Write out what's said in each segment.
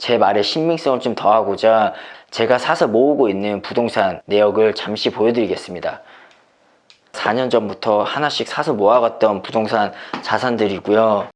제 말에 신빙성을 좀 더하고자 제가 사서 모으고 있는 부동산 내역을 잠시 보여드리겠습니다. 4년 전부터 하나씩 사서 모아갔던 부동산 자산들이고요.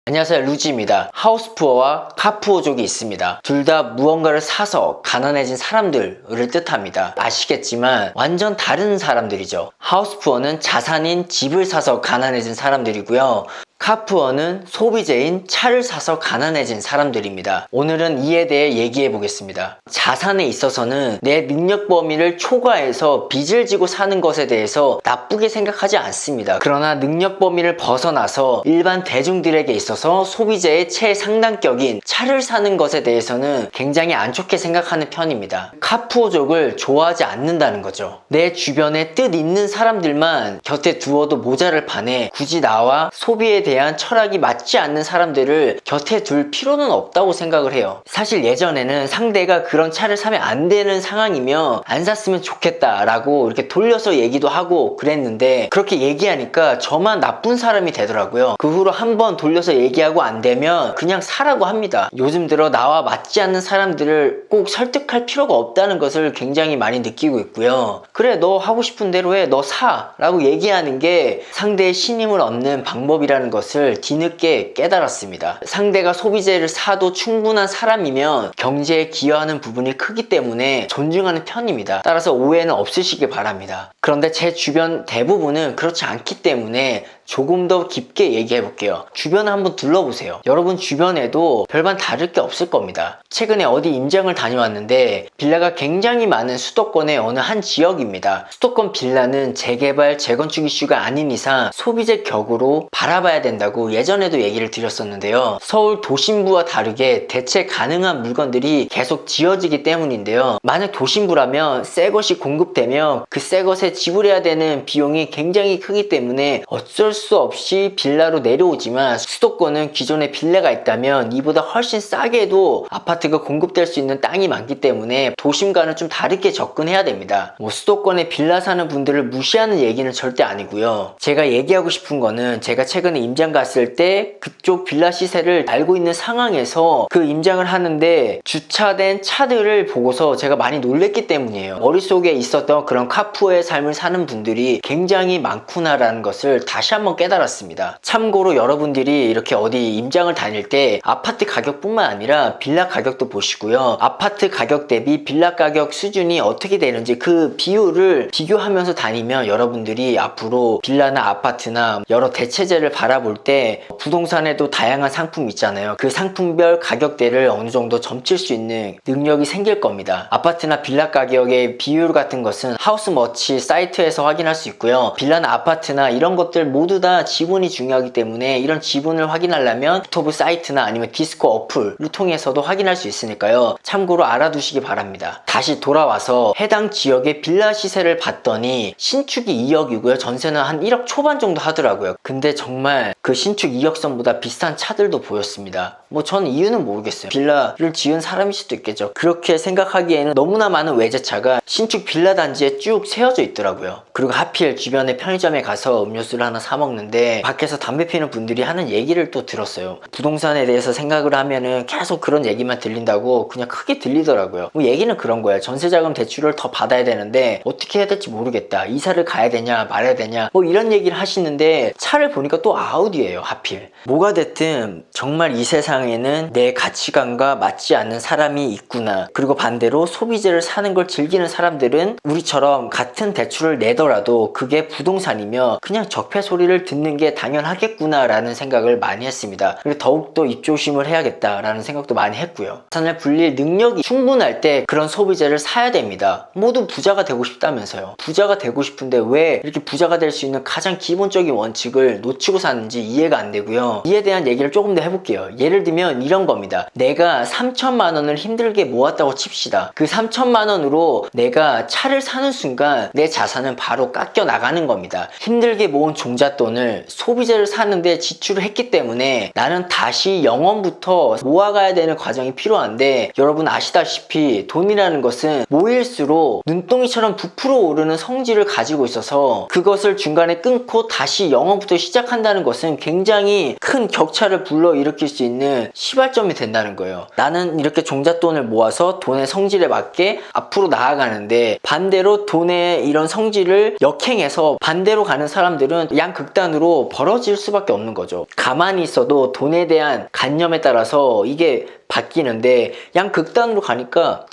안녕하세요, 루지입니다. 하우스푸어와 카푸어족이 있습니다. 둘 다 무언가를 사서 가난해진 사람들을 뜻합니다. 아시겠지만 완전 다른 사람들이죠. 하우스푸어는 자산인 집을 사서 가난해진 사람들이고요. 카푸어는 소비재인 차를 사서 가난해진 사람들입니다. 오늘은 이에 대해 얘기해 보겠습니다. 자산에 있어서는 내 능력 범위를 초과해서 빚을 지고 사는 것에 대해서 나쁘게 생각하지 않습니다. 그러나 능력 범위를 벗어나서 일반 대중들에게 있어서 소비재의 최상단격인 차를 사는 것에 대해서는 굉장히 안 좋게 생각하는 편입니다. 카푸어족을 좋아하지 않는다는 거죠. 내 주변에 뜻 있는 사람들만 곁에 두어도 모자랄 판에 굳이 나와 소비에 대한 철학이 맞지 않는 사람들을 곁에 둘 필요는 없다고 생각을 해요. 사실 예전에는 상대가 그런 차를 사면 안 되는 상황이면 안 샀으면 좋겠다라고 이렇게 돌려서 얘기도 하고 그랬는데, 그렇게 얘기하니까 저만 나쁜 사람이 되더라고요. 그 후로 한번 돌려서 얘기하고 안 되면 그냥 사라고 합니다. 요즘 들어 나와 맞지 않는 사람들을 꼭 설득할 필요가 없다는 것을 굉장히 많이 느끼고 있고요. 그래, 너 하고 싶은 대로 해, 너 사 라고 얘기하는 게 상대의 신임을 얻는 방법이라는 것을 뒤늦게 깨달았습니다. 상대가 소비재를 사도 충분한 사람이면 경제에 기여하는 부분이 크기 때문에 존중하는 편입니다. 따라서 오해는 없으시길 바랍니다. 그런데 제 주변 대부분은 그렇지 않기 때문에 조금 더 깊게 얘기해 볼게요. 주변을 한번 둘러보세요. 여러분 주변에도 별반 다를 게 없을 겁니다. 최근에 어디 임장을 다녀왔는데 빌라가 굉장히 많은 수도권의 어느 한 지역입니다. 수도권 빌라는 재개발, 재건축 이슈가 아닌 이상 소비재 격으로 바라봐야 된다고 예전에도 얘기를 드렸었는데요. 서울 도심부와 다르게 대체 가능한 물건들이 계속 지어지기 때문인데요. 만약 도심부라면 새 것이 공급되면 그 새 것에 지불해야 되는 비용이 굉장히 크기 때문에 어쩔 수 없이 빌라로 내려오지만, 수도권은 기존에 빌라가 있다면 이보다 훨씬 싸게도 아파트가 공급될 수 있는 땅이 많기 때문에 도심과는 좀 다르게 접근해야 됩니다. 수도권에 빌라 사는 분들을 무시하는 얘기는 절대 아니고요. 제가 얘기하고 싶은 거는, 제가 최근에 임장 갔을 때 그쪽 빌라 시세를 알고 있는 상황에서 그 임장을 하는데 주차된 차들을 보고서 제가 많이 놀랬기 때문이에요. 머릿속에 있었던 그런 카푸어의 삶을 사는 분들이 굉장히 많구나라는 것을 다시 한번 깨달았습니다. 참고로 여러분들이 이렇게 어디 임장을 다닐 때 아파트 가격뿐만 아니라 빌라 가격도 보시고요. 아파트 가격 대비 빌라 가격 수준이 어떻게 되는지 그 비율을 비교하면서 다니면 여러분들이 앞으로 빌라나 아파트나 여러 대체재를 바라볼 때 부동산에도 다양한 상품이 있잖아요. 그 상품별 가격대를 어느 정도 점칠 수 있는 능력이 생길 겁니다. 아파트나 빌라 가격의 비율 같은 것은 하우스머치 사이트에서 확인할 수 있고요. 빌라나 아파트나 이런 것들 모두 다 지분이 중요하기 때문에 이런 지분을 확인하려면 유튜브 사이트나 아니면 디스코 어플을 통해서도 확인할 수 있으니까요. 참고로 알아두시기 바랍니다. 다시 돌아와서 해당 지역의 빌라 시세를 봤더니 신축이 2억이고요. 전세는 한 1억 초반 정도 하더라고요. 근데 정말 그 신축 2억선보다 비싼 차들도 보였습니다. 저는 이유는 모르겠어요. 빌라를 지은 사람일 수도 있겠죠. 그렇게 생각하기에는 너무나 많은 외제차가 신축 빌라 단지에 쭉 세워져 있더라고요. 그리고 하필 주변에 편의점에 가서 음료수를 하나 사 먹는데 밖에서 담배 피는 분들이 하는 얘기를 또 들었어요. 부동산에 대해서 생각을 하면은 계속 그런 얘기만 들린다고 그냥 크게 들리더라고요. 얘기는 그런 거예요. 전세자금 대출을 더 받아야 되는데 어떻게 해야 될지 모르겠다. 이사를 가야 되냐 말아야 되냐 이런 얘기를 하시는데 차를 보니까 또 아우디예요. 하필. 뭐가 됐든 정말 이 세상에는 내 가치관과 맞지 않는 사람이 있구나. 그리고 반대로 소비재를 사는 걸 즐기는 사람들은 우리처럼 같은 대출을 내더라도 그게 부동산이며 그냥 적폐 소리를 듣는 게 당연하겠구나 라는 생각을 많이 했습니다. 그리고 더욱더 입조심을 해야겠다라는 생각도 많이 했고요. 자산을 불릴 능력이 충분할 때 그런 소비재를 사야 됩니다. 모두 부자가 되고 싶다면서요. 부자가 되고 싶은데 왜 이렇게 부자가 될 수 있는 가장 기본적인 원칙을 놓치고 사는지 이해가 안 되고요. 이에 대한 얘기를 조금 더 해볼게요. 예를 들면 이런 겁니다. 내가 3천만 원을 힘들게 모았다고 칩시다. 그 3천만 원으로 내가 차를 사는 순간 내 자산은 바로 깎여 나가는 겁니다. 힘들게 모은 종잣돈을 소비재를 사는데 지출을 했기 때문에 나는 다시 0원부터 모아가야 되는 과정이 필요한데, 여러분 아시다시피 돈이라는 것은 모일수록 눈덩이처럼 부풀어 오르는 성질을 가지고 있어서 그것을 중간에 끊고 다시 0원부터 시작한다는 것은 것은 굉장히 큰 격차를 불러일으킬 수 있는 시발점이 된다는 거예요. 나는 이렇게 종잣돈을 모아서 돈의 성질에 맞게 앞으로 나아가는데 반대로 돈의 이런 성질을 역행해서 반대로 가는 사람들은 양극단으로 벌어질 수밖에 없는 거죠. 가만히 있어도 돈에 대한 관념에 따라서 이게 바뀌는데 양극단으로 가니까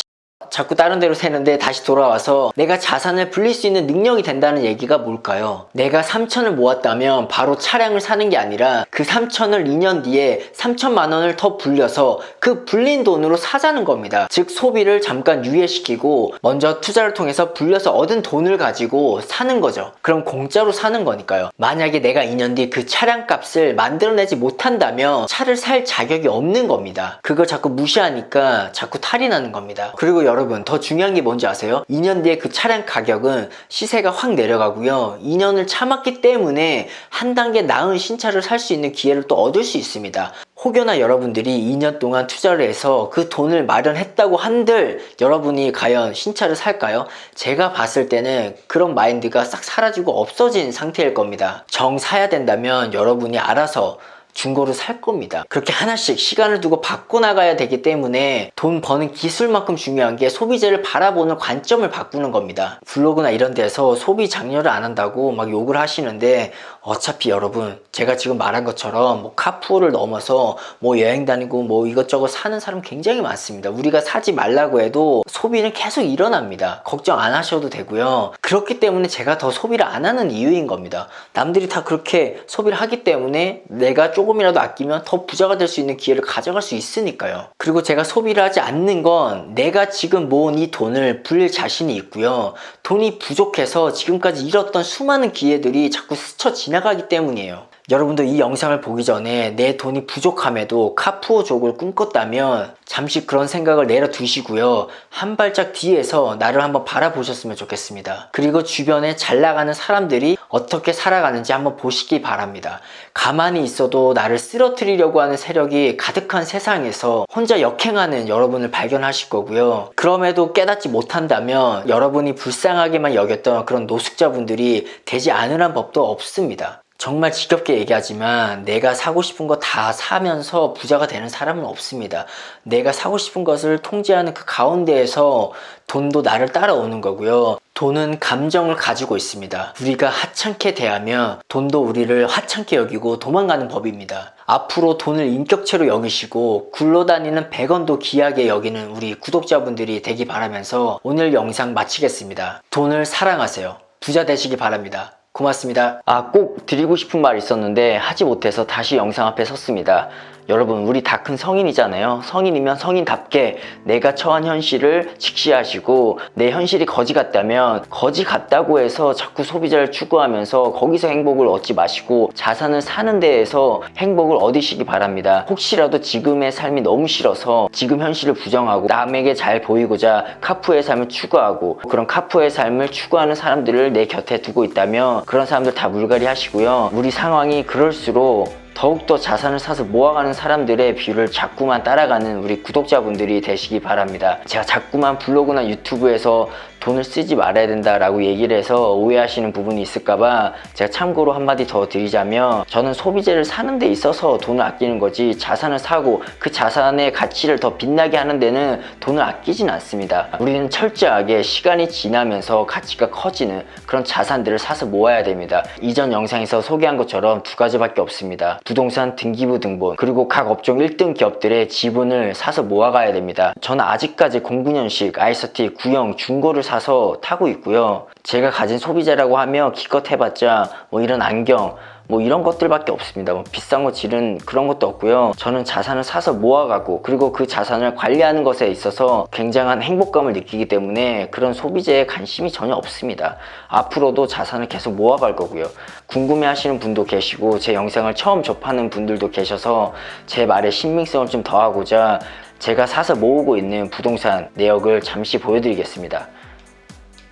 자꾸 다른 데로 새는데 다시 돌아와서 내가 자산을 불릴 수 있는 능력이 된다는 얘기가 뭘까요? 내가 3천을 모았다면 바로 차량을 사는 게 아니라 그 3천을 2년 뒤에 3천만 원을 더 불려서 그 불린 돈으로 사자는 겁니다. 즉 소비를 잠깐 유예시키고 먼저 투자를 통해서 불려서 얻은 돈을 가지고 사는 거죠. 그럼 공짜로 사는 거니까요. 만약에 내가 2년 뒤 그 차량 값을 만들어내지 못한다면 차를 살 자격이 없는 겁니다. 그걸 자꾸 무시하니까 자꾸 탈이 나는 겁니다. 그리고 여러분 더 중요한 게 뭔지 아세요? 2년 뒤에 그 차량 가격은 시세가 확 내려가고요. 2년을 참았기 때문에 한 단계 나은 신차를 살 수 있는 기회를 또 얻을 수 있습니다. 혹여나 여러분들이 2년 동안 투자를 해서 그 돈을 마련했다고 한들 여러분이 과연 신차를 살까요? 제가 봤을 때는 그런 마인드가 싹 사라지고 없어진 상태일 겁니다. 정 사야 된다면 여러분이 알아서 중고로 살 겁니다. 그렇게 하나씩 시간을 두고 바꿔나가야 되기 때문에 돈 버는 기술만큼 중요한 게 소비재를 바라보는 관점을 바꾸는 겁니다. 블로그나 이런 데서 소비 장려를 안 한다고 막 욕을 하시는데 어차피 여러분 제가 지금 말한 것처럼 뭐 카푸어를 넘어서 뭐 여행 다니고 뭐 이것저것 사는 사람 굉장히 많습니다. 우리가 사지 말라고 해도 소비는 계속 일어납니다. 걱정 안 하셔도 되고요. 그렇기 때문에 제가 더 소비를 안 하는 이유인 겁니다. 남들이 다 그렇게 소비를 하기 때문에 내가 조금이라도 아끼면 더 부자가 될 수 있는 기회를 가져갈 수 있으니까요. 그리고 제가 소비를 하지 않는 건 내가 지금 모은 이 돈을 불릴 자신이 있고요. 돈이 부족해서 지금까지 잃었던 수많은 기회들이 자꾸 스쳐 지나가기 때문이에요. 여러분도 이 영상을 보기 전에 내 돈이 부족함에도 카푸어족을 꿈꿨다면 잠시 그런 생각을 내려두시고요. 한 발짝 뒤에서 나를 한번 바라보셨으면 좋겠습니다. 그리고 주변에 잘 나가는 사람들이 어떻게 살아가는지 한번 보시기 바랍니다. 가만히 있어도 나를 쓰러뜨리려고 하는 세력이 가득한 세상에서 혼자 역행하는 여러분을 발견하실 거고요. 그럼에도 깨닫지 못한다면 여러분이 불쌍하게만 여겼던 그런 노숙자분들이 되지 않으란 법도 없습니다. 정말 지겹게 얘기하지만 내가 사고 싶은 거 다 사면서 부자가 되는 사람은 없습니다. 내가 사고 싶은 것을 통제하는 그 가운데에서 돈도 나를 따라오는 거고요. 돈은 감정을 가지고 있습니다. 우리가 하찮게 대하면 돈도 우리를 하찮게 여기고 도망가는 법입니다. 앞으로 돈을 인격체로 여기시고 굴러다니는 100원도 귀하게 여기는 우리 구독자분들이 되기 바라면서 오늘 영상 마치겠습니다. 돈을 사랑하세요. 부자 되시기 바랍니다. 고맙습니다. 꼭 드리고 싶은 말이 있었는데 하지 못해서 다시 영상 앞에 섰습니다. 여러분 우리 다 큰 성인이잖아요. 성인이면 성인답게 내가 처한 현실을 직시하시고 내 현실이 거지 같다면 거지 같다고 해서 자꾸 소비자를 추구하면서 거기서 행복을 얻지 마시고 자산을 사는 데에서 행복을 얻으시기 바랍니다. 혹시라도 지금의 삶이 너무 싫어서 지금 현실을 부정하고 남에게 잘 보이고자 카푸어의 삶을 추구하고 그런 카푸어의 삶을 추구하는 사람들을 내 곁에 두고 있다면 그런 사람들 다 물갈이 하시고요. 우리 상황이 그럴수록 더욱더 자산을 사서 모아가는 사람들의 뷰를 자꾸만 따라가는 우리 구독자분들이 되시기 바랍니다. 제가 자꾸만 블로그나 유튜브에서 돈을 쓰지 말아야 된다라고 얘기를 해서 오해하시는 부분이 있을까봐 제가 참고로 한마디 더 드리자면 저는 소비재를 사는 데 있어서 돈을 아끼는 거지 자산을 사고 그 자산의 가치를 더 빛나게 하는 데는 돈을 아끼진 않습니다. 우리는 철저하게 시간이 지나면서 가치가 커지는 그런 자산들을 사서 모아야 됩니다. 이전 영상에서 소개한 것처럼 두 가지밖에 없습니다. 부동산 등기부 등본 그리고 각 업종 1등 기업들의 지분을 사서 모아가야 됩니다. 저는 아직까지 09년식 아이서티 구형 중고를 사서 타고 있고요. 제가 가진 소비재라고 하면 기껏 해봤자 뭐 이런 안경 뭐 이런 것들밖에 없습니다. 뭐 비싼 거 지른 그런 것도 없고요. 저는 자산을 사서 모아가고 그리고 그 자산을 관리하는 것에 있어서 굉장한 행복감을 느끼기 때문에 그런 소비재에 관심이 전혀 없습니다. 앞으로도 자산을 계속 모아갈 거고요. 궁금해 하시는 분도 계시고 제 영상을 처음 접하는 분들도 계셔서 제 말에 신빙성을 좀 더하고자 제가 사서 모으고 있는 부동산 내역을 잠시 보여드리겠습니다.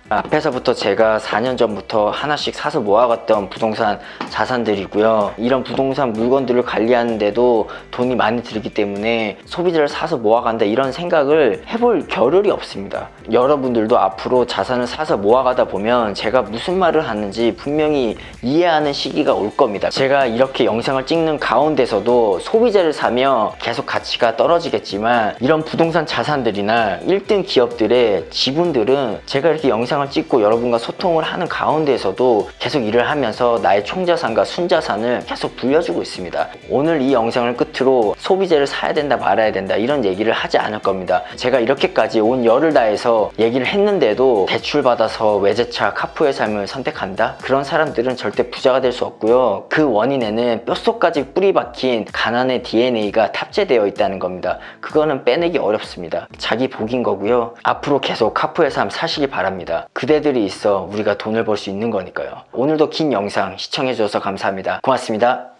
앞에서부터 제가 4년 전부터 하나씩 사서 모아갔던 부동산 자산들이고요. 이런 부동산 물건들을 관리하는데도 돈이 많이 들기 때문에 소비재를 사서 모아간다 이런 생각을 해볼 겨를이 없습니다. 여러분들도 앞으로 자산을 사서 모아가다 보면 제가 무슨 말을 하는지 분명히 이해하는 시기가 올 겁니다. 제가 이렇게 영상을 찍는 가운데서도 소비재를 사면 계속 가치가 떨어지겠지만 이런 부동산 자산들이나 1등 기업들의 지분들은 제가 이렇게 영상을 찍고 여러분과 소통을 하는 가운데에서도 계속 일을 하면서 나의 총자산과 순자산을 계속 불려주고 있습니다. 오늘 이 영상을 끝으로 소비재를 사야 된다 말아야 된다 이런 얘기를 하지 않을 겁니다. 제가 이렇게까지 온 열을 다해서 얘기를 했는데도 대출받아서 외제차 카푸의 삶을 선택한다? 그런 사람들은 절대 부자가 될 수 없고요. 그 원인에는 뼛속까지 뿌리 박힌 가난의 DNA가 탑재되어 있다는 겁니다. 그거는 빼내기 어렵습니다. 자기 복인 거고요. 앞으로 계속 카푸의 삶 사시기 바랍니다. 그대들이 있어 우리가 돈을 벌 수 있는 거니까요. 오늘도 긴 영상 시청해주셔서 감사합니다. 고맙습니다.